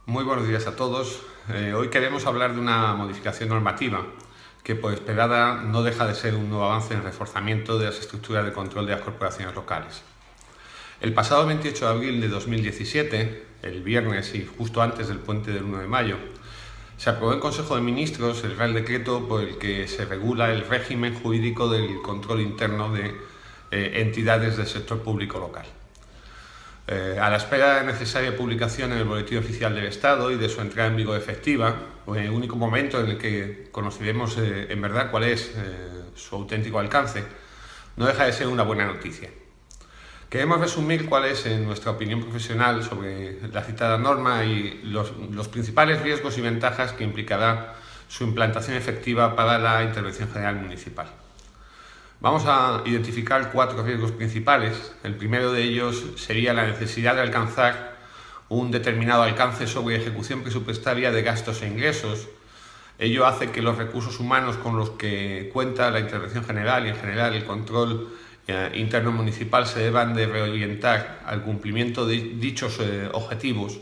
Muy buenos días a todos. Hoy queremos hablar de una modificación normativa que, por esperada, no deja de ser un nuevo avance en el reforzamiento de las estructuras de control de las corporaciones locales. El pasado 28 de abril de 2017, el viernes y justo antes del puente del 1 de mayo, se aprobó en Consejo de Ministros el Real Decreto por el que se regula el régimen jurídico del control interno de entidades del sector público local. A la espera de necesaria publicación en el Boletín Oficial del Estado y de su entrada en vigor efectiva, el único momento en el que conoceremos en verdad cuál es su auténtico alcance, no deja de ser una buena noticia. Queremos resumir cuál es, en nuestra opinión profesional, sobre la citada norma y los principales riesgos y ventajas que implicará su implantación efectiva para la Intervención General Municipal. Vamos a identificar 4 riesgos principales. El primero de ellos sería la necesidad de alcanzar un determinado alcance sobre ejecución presupuestaria de gastos e ingresos. Ello hace que los recursos humanos con los que cuenta la Intervención General y en general el control interno municipal se deban de reorientar al cumplimiento de dichos objetivos.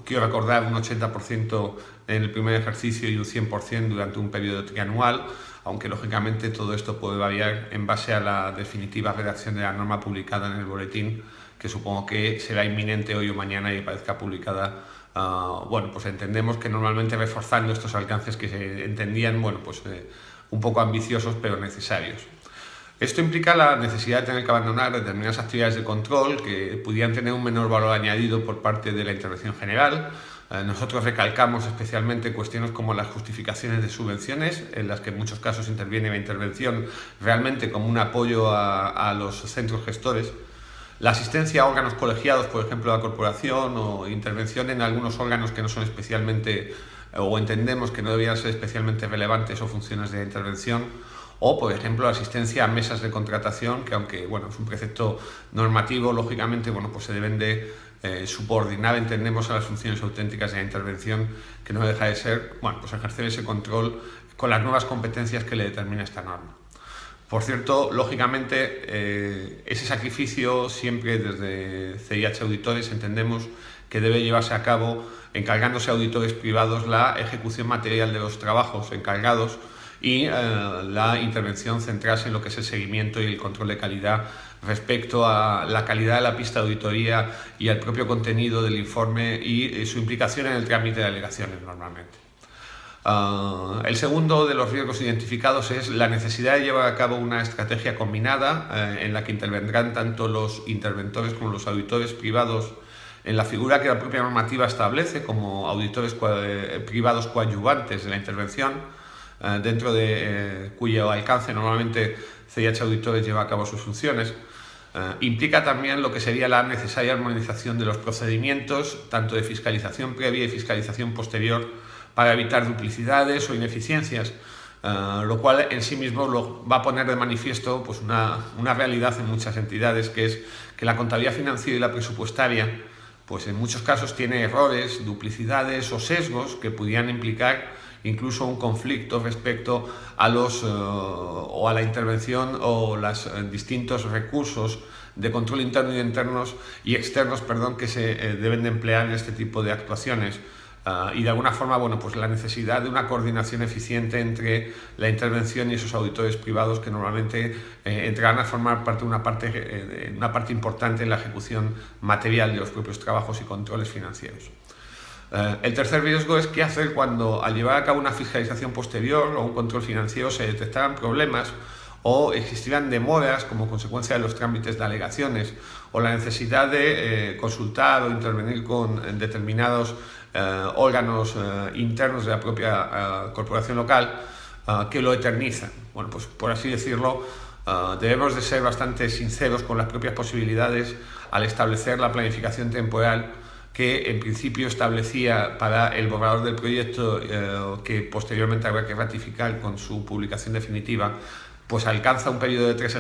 Quiero recordar un 80% en el primer ejercicio y un 100% durante un periodo trianual, aunque lógicamente todo esto puede variar en base a la definitiva redacción de la norma publicada en el boletín, que supongo que será inminente hoy o mañana y aparezca publicada. Pues entendemos que normalmente reforzando estos alcances que se entendían, un poco ambiciosos pero necesarios. Esto implica la necesidad de tener que abandonar determinadas actividades de control que pudieran tener un menor valor añadido por parte de la Intervención General. Nosotros recalcamos especialmente cuestiones como las justificaciones de subvenciones, en las que en muchos casos interviene la intervención realmente como un apoyo a los centros gestores. La asistencia a órganos colegiados, por ejemplo, de la corporación, o intervención en algunos órganos que no son especialmente, o entendemos que no deberían ser especialmente relevantes o funciones de intervención. O, por ejemplo, la asistencia a mesas de contratación, que aunque es un precepto normativo, lógicamente se deben de subordinar, entendemos, a las funciones auténticas de la intervención, que no deja de ser ejercer ese control con las nuevas competencias que le determina esta norma. Por cierto, lógicamente, ese sacrificio siempre desde CIH Auditores entendemos que debe llevarse a cabo encargándose a auditores privados la ejecución material de los trabajos encargados y la intervención centrarse en lo que es el seguimiento y el control de calidad respecto a la calidad de la pista de auditoría y al propio contenido del informe y su implicación en el trámite de alegaciones normalmente. El segundo de los riesgos identificados es la necesidad de llevar a cabo una estrategia combinada en la que intervendrán tanto los interventores como los auditores privados en la figura que la propia normativa establece como auditores privados coadyuvantes de la intervención, dentro de cuyo alcance normalmente CIH Auditores lleva a cabo sus funciones. Implica también lo que sería la necesaria armonización de los procedimientos, tanto de fiscalización previa y fiscalización posterior, para evitar duplicidades o ineficiencias, lo cual en sí mismo va a poner de manifiesto una realidad en muchas entidades, que es que la contabilidad financiera y la presupuestaria en muchos casos tiene errores, duplicidades o sesgos que pudieran implicar incluso un conflicto respecto a a la intervención o los distintos recursos de control interno y externos que se deben de emplear en este tipo de actuaciones. Y de alguna forma, la necesidad de una coordinación eficiente entre la intervención y esos auditores privados que normalmente entrarán a formar una parte importante en la ejecución material de los propios trabajos y controles financieros. El tercer riesgo es qué hacer cuando, al llevar a cabo una fiscalización posterior o un control financiero, se detectaran problemas o existieran demoras como consecuencia de los trámites de alegaciones o la necesidad de consultar o intervenir con determinados órganos internos de la propia corporación local que lo eternizan. Por así decirlo, debemos de ser bastante sinceros con las propias posibilidades al establecer la planificación temporal que en principio establecía para el borrador del proyecto, que posteriormente habrá que ratificar con su publicación definitiva, alcanza un periodo de tres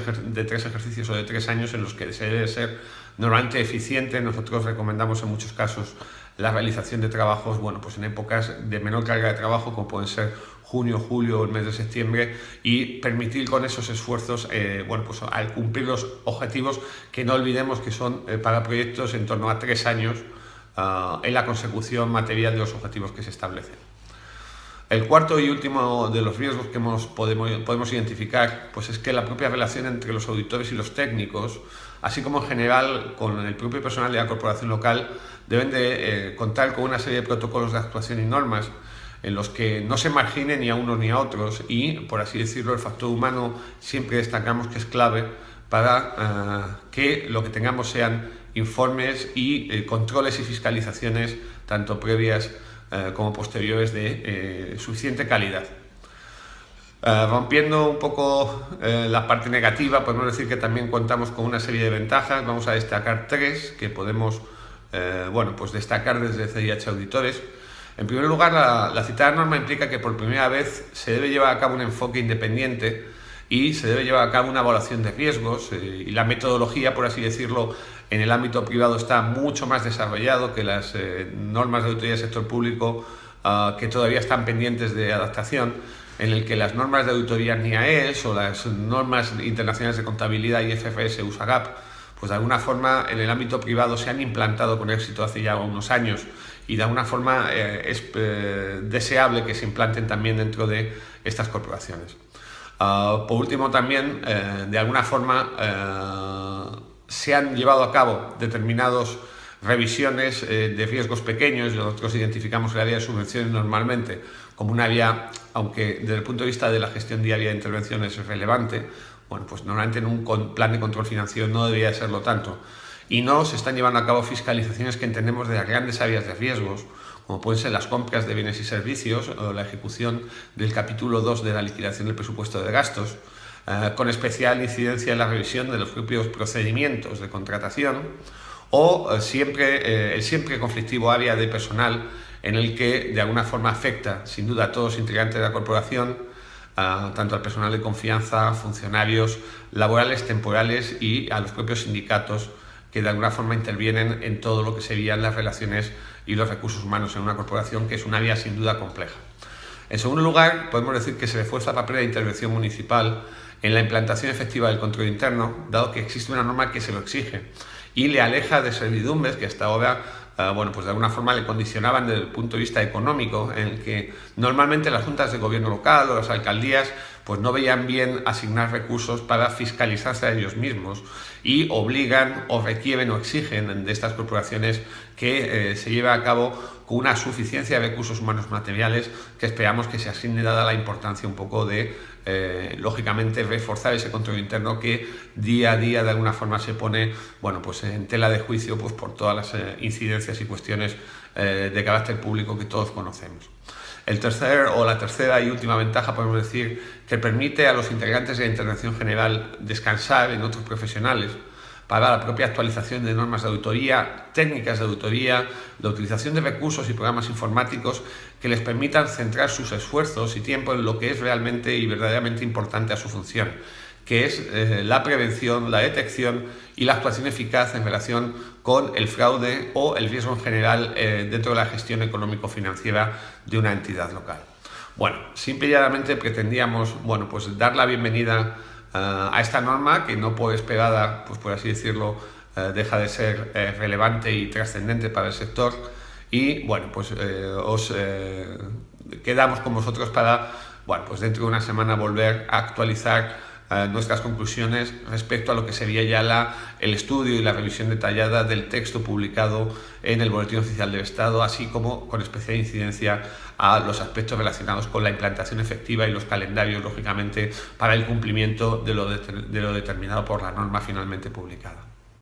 ejercicios o de 3 años en los que se debe ser normalmente eficiente. Nosotros recomendamos en muchos casos la realización de trabajos en épocas de menor carga de trabajo, como pueden ser junio, julio o el mes de septiembre, y permitir con esos esfuerzos al cumplir los objetivos, que no olvidemos que son para proyectos en torno a 3 años, en la consecución material de los objetivos que se establecen. El cuarto y último de los riesgos que podemos identificar pues es que la propia relación entre los auditores y los técnicos, así como en general con el propio personal de la corporación local, deben de contar con una serie de protocolos de actuación y normas en los que no se margine ni a unos ni a otros y, por así decirlo, el factor humano siempre destacamos que es clave para que lo que tengamos sean informes y controles y fiscalizaciones tanto previas como posteriores de suficiente calidad. Rompiendo un poco la parte negativa, podemos decir que también contamos con una serie de ventajas. Vamos a destacar tres que podemos pues destacar desde CIH Auditores. En primer lugar, la citada norma implica que por primera vez se debe llevar a cabo un enfoque independiente y se debe llevar a cabo una evaluación de riesgos y la metodología, por así decirlo, en el ámbito privado está mucho más desarrollado que las normas de auditoría del sector público que todavía están pendientes de adaptación, en el que las normas de auditoría NIAES o las normas internacionales de contabilidad IFRS USAGAP, pues de alguna forma en el ámbito privado se han implantado con éxito hace ya unos años y de alguna forma es deseable que se implanten también dentro de estas corporaciones. Por último, también, de alguna forma, se han llevado a cabo determinadas revisiones de riesgos pequeños. Nosotros identificamos el área de subvenciones normalmente como un área, aunque desde el punto de vista de la gestión diaria de intervenciones es relevante, bueno, pues normalmente en un plan de control financiero no debería serlo tanto. Y no se están llevando a cabo fiscalizaciones que entendemos de las grandes áreas de riesgos, como pueden ser las compras de bienes y servicios o la ejecución del capítulo 2 de la liquidación del presupuesto de gastos, con especial incidencia en la revisión de los propios procedimientos de contratación o el siempre conflictivo área de personal en el que de alguna forma afecta sin duda a todos los integrantes de la corporación, tanto al personal de confianza, funcionarios laborales, temporales y a los propios sindicatos que de alguna forma intervienen en todo lo que serían las relaciones y los recursos humanos en una corporación, que es un área sin duda compleja. En segundo lugar, podemos decir que se refuerza el papel de intervención municipal en la implantación efectiva del control interno, dado que existe una norma que se lo exige y le aleja de servidumbres que hasta ahora pues de alguna forma le condicionaban desde el punto de vista económico, en el que normalmente las juntas de gobierno local o las alcaldías pues no veían bien asignar recursos para fiscalizarse a ellos mismos y obligan o requieren o exigen de estas corporaciones que se lleve a cabo con una suficiencia de recursos humanos materiales que esperamos que se asigne dada la importancia un poco de, lógicamente, reforzar ese control interno que día a día de alguna forma se pone pues en tela de juicio pues por todas las incidencias y cuestiones de carácter público que todos conocemos. La tercera y última ventaja podemos decir que permite a los integrantes de la intervención general descansar en otros profesionales para la propia actualización de normas de auditoría, técnicas de auditoría, la utilización de recursos y programas informáticos que les permitan centrar sus esfuerzos y tiempo en lo que es realmente y verdaderamente importante a su función, que es la prevención, la detección y la actuación eficaz en relación con el fraude o el riesgo en general dentro de la gestión económico-financiera de una entidad local. Bueno, simple y llanamente pretendíamos pues dar la bienvenida a esta norma que no por esperada, pues por así decirlo, deja de ser relevante y trascendente para el sector y pues os quedamos con vosotros para pues dentro de una semana volver a actualizar nuestras conclusiones respecto a lo que sería ya el estudio y la revisión detallada del texto publicado en el Boletín Oficial del Estado, así como con especial incidencia a los aspectos relacionados con la implantación efectiva y los calendarios, lógicamente, para el cumplimiento de lo determinado por la norma finalmente publicada.